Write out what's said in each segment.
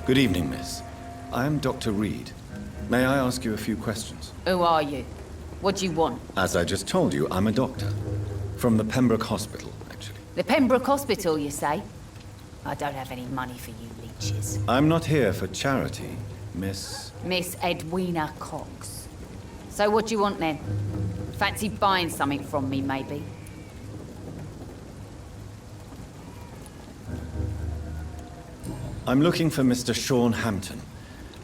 Good evening, miss. I am Dr. Reed. May I ask you a few questions? Who are you? What do you want? As I just told you, I'm a doctor. From the Pembroke Hospital, actually. The Pembroke Hospital, you say? I don't have any money for you leeches. I'm not here for charity, Miss... Miss Edwina Cox. So what do you want then? Fancy buying something from me, maybe? I'm looking for Mr. Sean Hampton.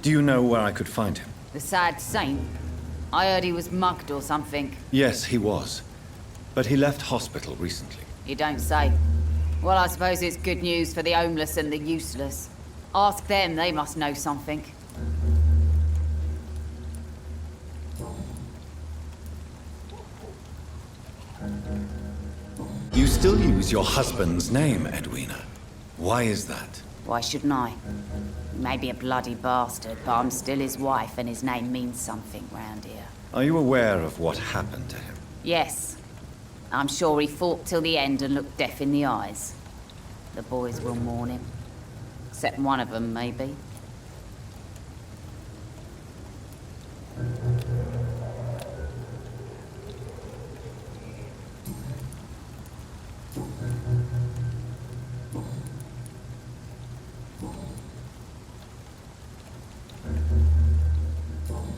Do you know where I could find him? The sad saint? I heard he was mugged or something. Yes, he was. But he left hospital recently. You don't say. Well, I suppose it's good news for the homeless and the useless. Ask them, they must know something. You still use your husband's name, Edwina. Why is that? Why shouldn't I? He may be a bloody bastard, but I'm still his wife and his name means something round here. Are you aware of what happened to him? Yes. I'm sure he fought till the end and looked death in the eyes. The boys will mourn him. Except one of them, maybe.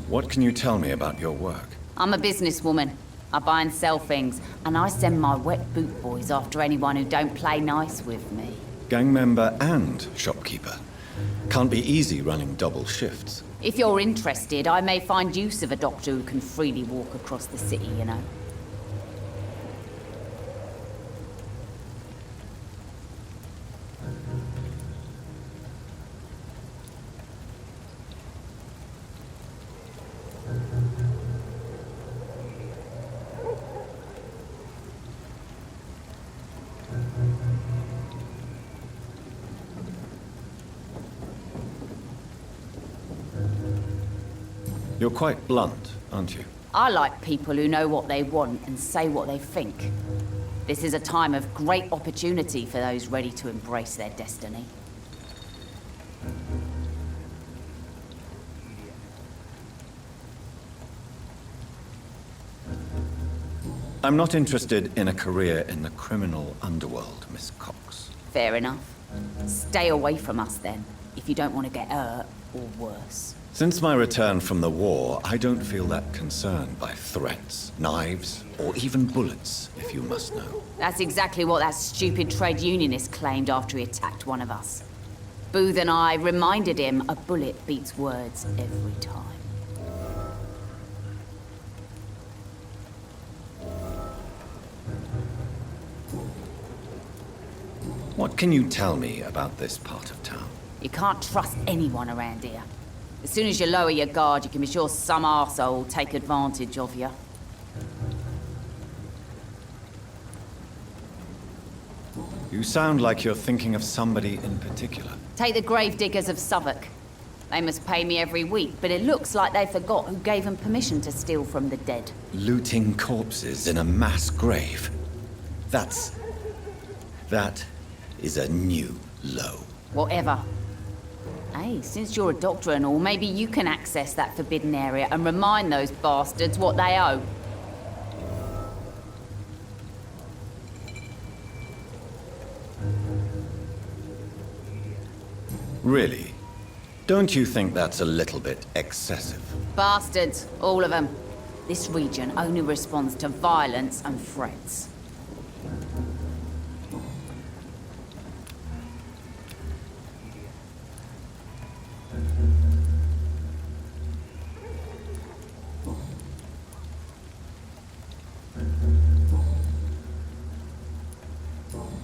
What can you tell me about your work? I'm a businesswoman. I buy and sell things, and I send my wet boot boys after anyone who don't play nice with me. Gang member and shopkeeper. Can't be easy running double shifts. If you're interested, I may find use of a doctor who can freely walk across the city, you know. You're quite blunt, aren't you? I like people who know what they want and say what they think. This is a time of great opportunity for those ready to embrace their destiny. I'm not interested in a career in the criminal underworld, Miss Cox. Fair enough. Stay away from us then, if you don't want to get hurt or worse. Since my return from the war, I don't feel that concerned by threats, knives, or even bullets, if you must know. That's exactly what that stupid trade unionist claimed after he attacked one of us. Booth and I reminded him a bullet beats words every time. What can you tell me about this part of town? You can't trust anyone around here. As soon as you lower your guard, you can be sure some arsehole will take advantage of you. You sound like you're thinking of somebody in particular. Take the gravediggers of Southwark. They must pay me every week, but it looks like they forgot who gave them permission to steal from the dead. Looting corpses in a mass grave. That is a new low. Whatever. Hey, since you're a doctor and all, maybe you can access that forbidden area and remind those bastards what they owe. Really? Don't you think that's a little bit excessive? Bastards, all of them. This region only responds to violence and threats.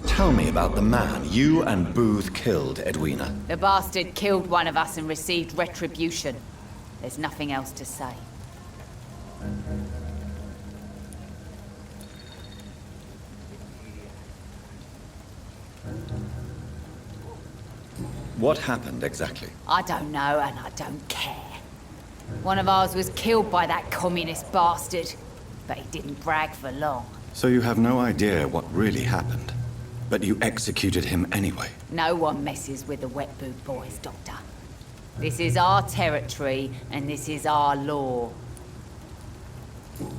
Tell me about the man you and Booth killed, Edwina. The bastard killed one of us and received retribution. There's nothing else to say. What happened exactly? I don't know and I don't care. One of ours was killed by that communist bastard, but he didn't brag for long. So you have no idea what really happened, but you executed him anyway. No one messes with the wet boot boys, Doctor. This is our territory, and this is our law.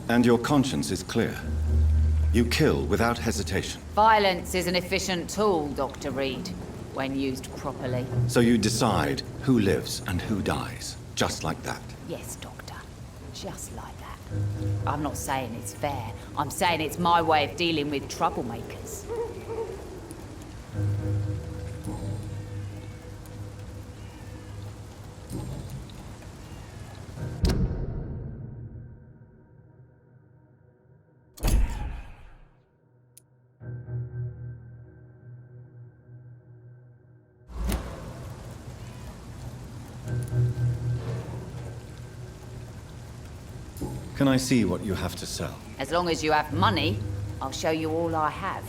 And your conscience is clear. You kill without hesitation. Violence is an efficient tool, Dr. Reed, when used properly. So you decide who lives and who dies, just like that. Yes, Doctor. Just like that. I'm not saying it's fair. I'm saying it's my way of dealing with troublemakers. Can I see what you have to sell? As long as you have money, I'll show you all I have.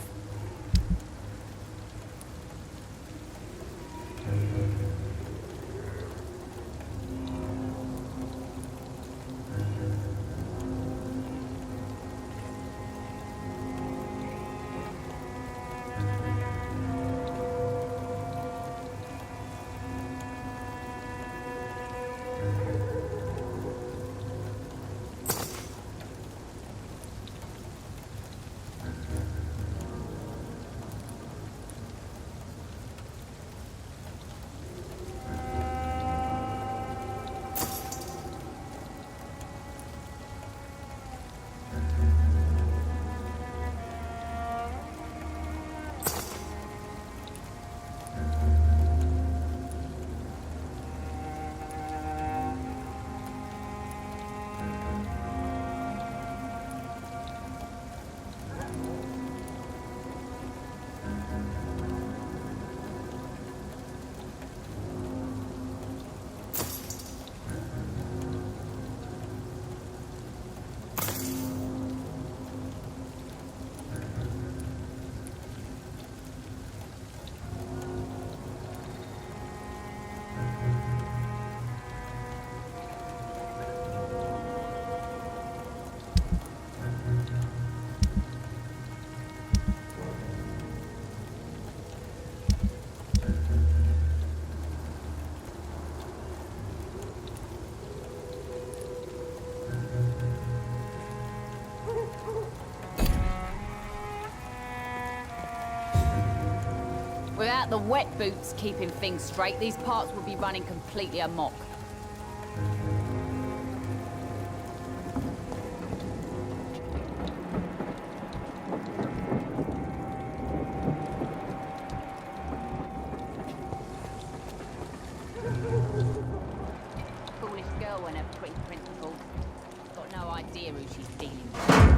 Without the wet boots keeping things straight, these parts would be running completely amok. Foolish girl and her pretty principles. Got no idea who she's dealing with.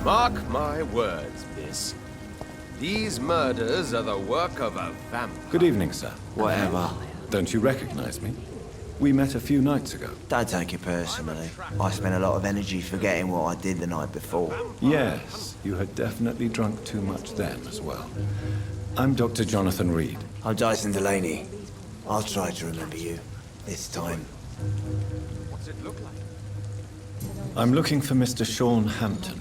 Mark my words, miss. These murders are the work of a vampire. Good evening, sir. Whatever. Don't you recognize me? We met a few nights ago. Don't take it personally. I spent a lot of energy forgetting what I did the night before. Yes, you had definitely drunk too much then as well. I'm Dr. Jonathan Reed. I'm Dyson Delaney. I'll try to remember you. This time. What's it look like? I'm looking for Mr. Sean Hampton.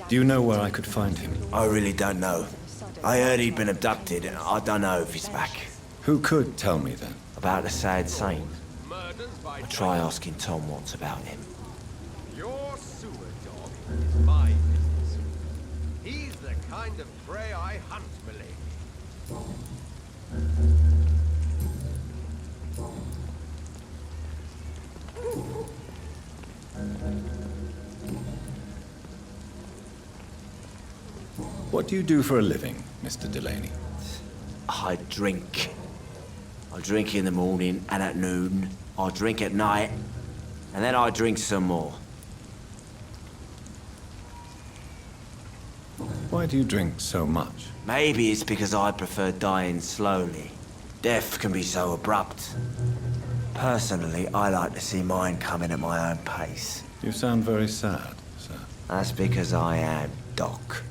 Do you know where I could find him? I really don't know. I heard he'd been abducted, and I don't know if he's back. Who could tell me then? About the sad saint. Murders by I'll try asking Tom Watts about him. Your sewer dog is my business. He's the kind of prey I hunt, milady. What do you do for a living, Mr. Delaney? I drink. I drink in the morning and at noon. I drink at night. And then I drink some more. Why do you drink so much? Maybe it's because I prefer dying slowly. Death can be so abrupt. Personally, I like to see mine coming at my own pace. You sound very sad, sir. That's because I am, Doc.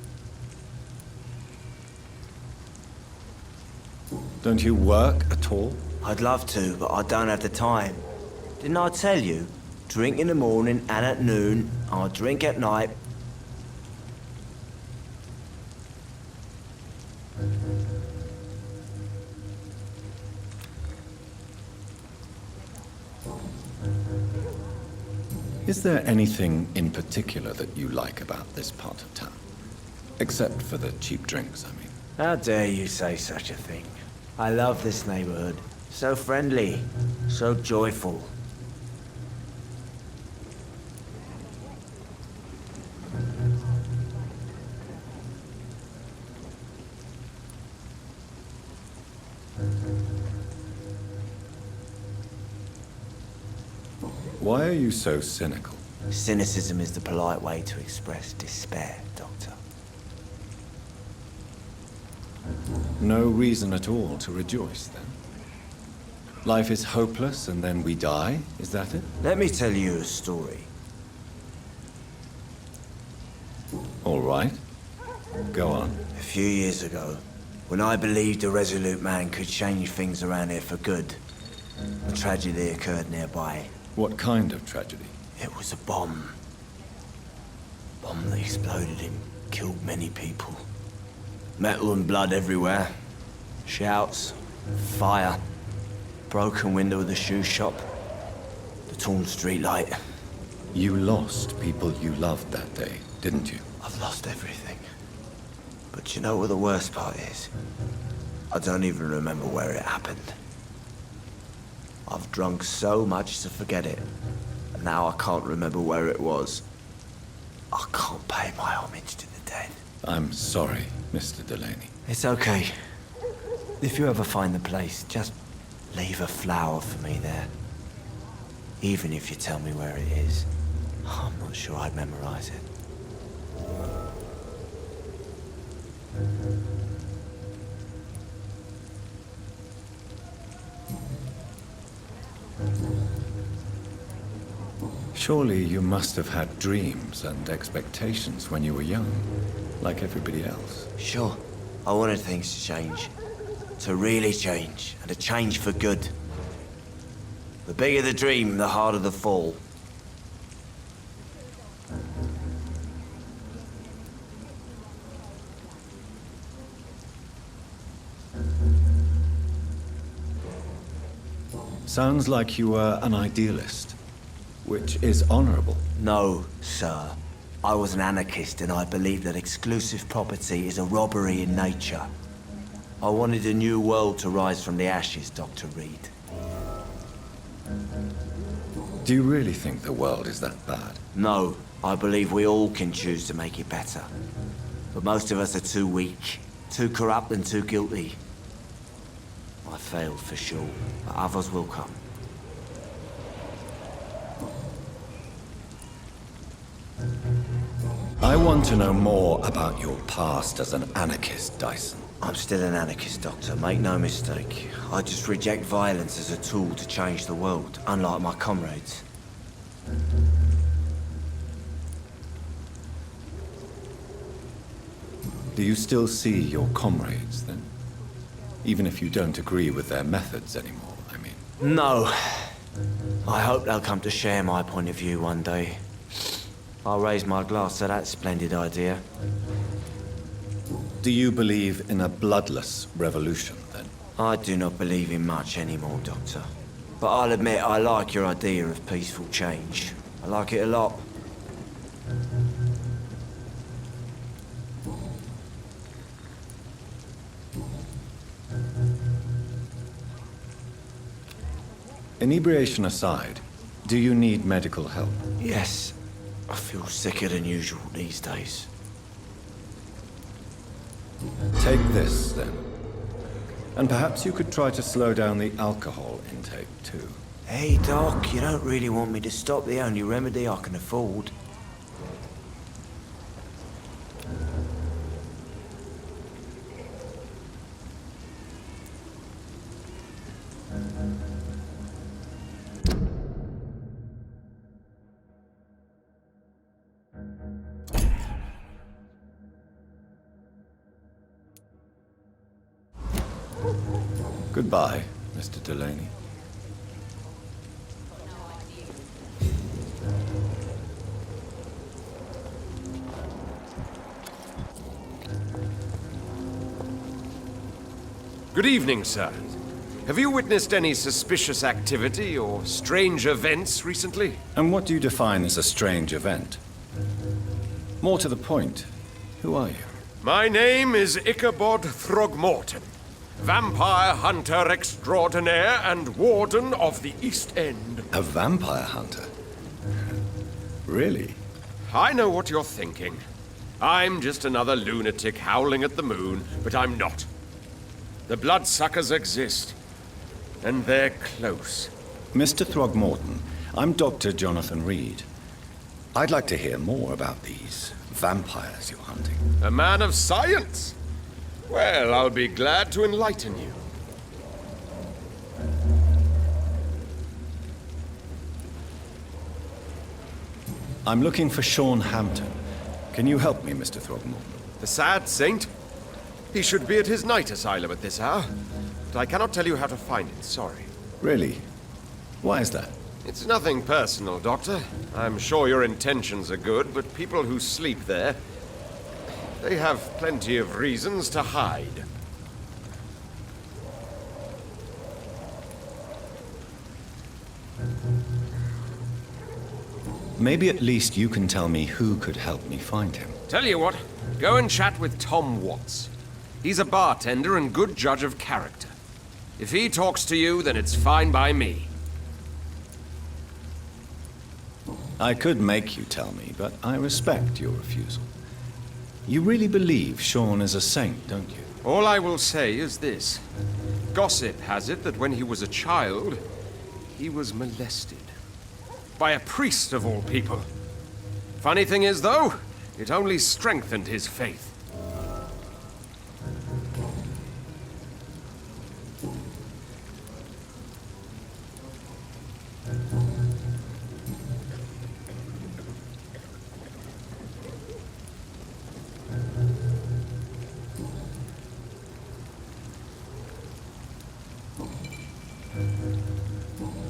Don't you work at all? I'd love to, but I don't have the time. Didn't I tell you? Drink in the morning and at noon. I'll drink at night. Is there anything in particular that you like about this part of town? Except for the cheap drinks, I mean. How dare you say such a thing? I love this neighborhood. So friendly, so joyful. Why are you so cynical? Cynicism is the polite way to express despair, Doctor. No reason at all to rejoice, then? Life is hopeless and then we die, is that it? Let me tell you a story. All right. Go on. A few years ago, when I believed a resolute man could change things around here for good, a tragedy occurred nearby. What kind of tragedy? It was a bomb. Bomb that exploded and killed many people. Metal and blood everywhere. Shouts, fire, broken window of the shoe shop, the torn streetlight. You lost people you loved that day, didn't you? I've lost everything. But you know what the worst part is? I don't even remember where it happened. I've drunk so much to forget it. And now I can't remember where it was. I can't pay my homage to the dead. I'm sorry, Mr. Delaney. It's okay. If you ever find the place, just leave a flower for me there. Even if you tell me where it is. I'm not sure I'd memorize it. Surely you must have had dreams and expectations when you were young, like everybody else. Sure, I wanted things to change. To really change, and to change for good. The bigger the dream, the harder the fall. Sounds like you were an idealist, which is honorable. No, sir. I was an anarchist and I believed that exclusive property is a robbery in nature. I wanted a new world to rise from the ashes, Dr. Reed. Do you really think the world is that bad? No, I believe we all can choose to make it better. But most of us are too weak, too corrupt and too guilty. I failed for sure, but others will come. I want to know more about your past as an anarchist, Dyson. I'm still an anarchist, Doctor, make no mistake. I just reject violence as a tool to change the world, unlike my comrades. Do you still see your comrades, then? Even if you don't agree with their methods anymore, I mean. No. I hope they'll come to share my point of view one day. I'll raise my glass to that splendid idea. Do you believe in a bloodless revolution, then? I do not believe in much anymore, Doctor. But I'll admit I like your idea of peaceful change. I like it a lot. Inebriation aside, do you need medical help? Yes. I feel sicker than usual these days. Take this, then. And perhaps you could try to slow down the alcohol intake, too. Hey, Doc, you don't really want me to stop the only remedy I can afford. Goodbye, Mr. Delaney. Good evening, sir. Have you witnessed any suspicious activity or strange events recently? And what do you define as a strange event? More to the point, who are you? My name is Ichabod Throgmorton, vampire hunter extraordinaire and warden of the East End. A vampire hunter? Really? I know what you're thinking. I'm just another lunatic howling at the moon, but I'm not. The bloodsuckers exist, and they're close. Mr. Throgmorton, I'm Dr. Jonathan Reed. I'd like to hear more about these vampires you're hunting. A man of science? Well, I'll be glad to enlighten you. I'm looking for Sean Hampton. Can you help me, Mr. Throgmorton? The sad saint? He should be at his night asylum at this hour, but I cannot tell you how to find it, sorry. Really? Why is that? It's nothing personal, Doctor. I'm sure your intentions are good, but people who sleep there, they have plenty of reasons to hide. Maybe at least you can tell me who could help me find him. Tell you what, go and chat with Tom Watts. He's a bartender and good judge of character. If he talks to you, then it's fine by me. I could make you tell me, but I respect your refusal. You really believe Sean is a saint, don't you? All I will say is this. Gossip has it that when he was a child, he was molested. By a priest of all people. Funny thing is, though, it only strengthened his faith.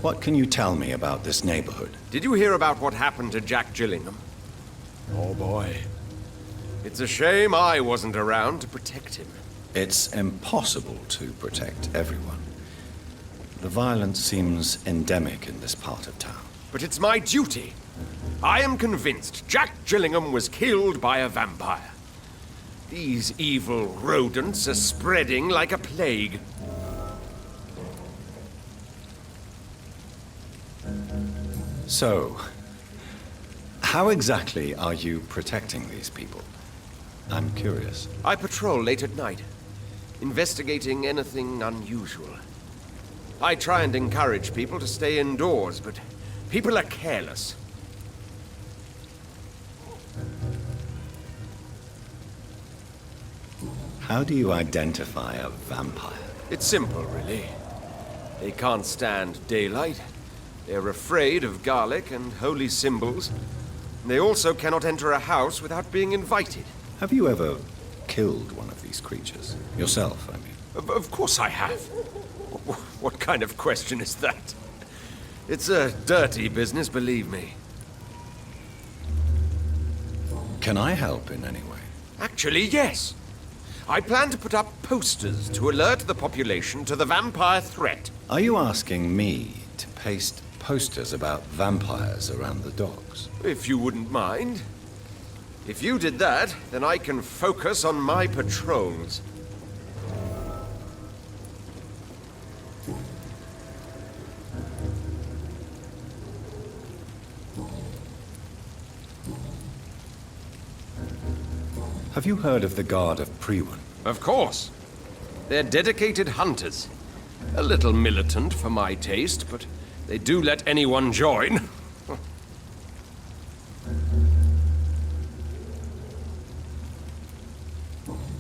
What can you tell me about this neighborhood? Did you hear about what happened to Jack Gillingham? Oh boy. It's a shame I wasn't around to protect him. It's impossible to protect everyone. The violence seems endemic in this part of town. But it's my duty. I am convinced Jack Gillingham was killed by a vampire. These evil rodents are spreading like a plague. So, how exactly are you protecting these people? I'm curious. I patrol late at night, investigating anything unusual. I try and encourage people to stay indoors, but people are careless. How do you identify a vampire? It's simple, really. They can't stand daylight. They're afraid of garlic and holy symbols. They also cannot enter a house without being invited. Have you ever killed one of these creatures? Yourself, I mean. Of course I have. What kind of question is that? It's a dirty business, believe me. Can I help in any way? Actually, yes. I plan to put up posters to alert the population to the vampire threat. Are you asking me to paste posters about vampires around the docks? If you wouldn't mind. If you did that, then I can focus on my patrols. Have you heard of the Guard of Priwen? Of course. They're dedicated hunters. A little militant for my taste, but they do let anyone join.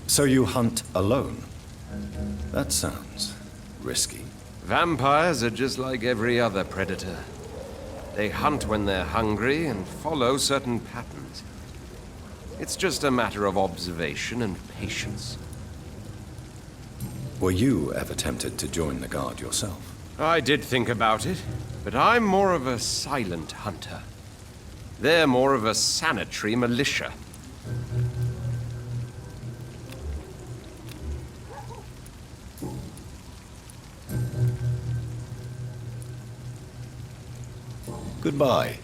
So you hunt alone? That sounds risky. Vampires are just like every other predator. They hunt when they're hungry and follow certain patterns. It's just a matter of observation and patience. Were you ever tempted to join the Guard yourself? I did think about it, but I'm more of a silent hunter. They're more of a sanitary militia. Goodbye,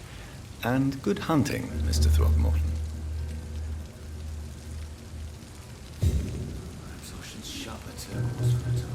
and good hunting, Mr. Throckmorton. Perhaps I should shut the turquoise for a time.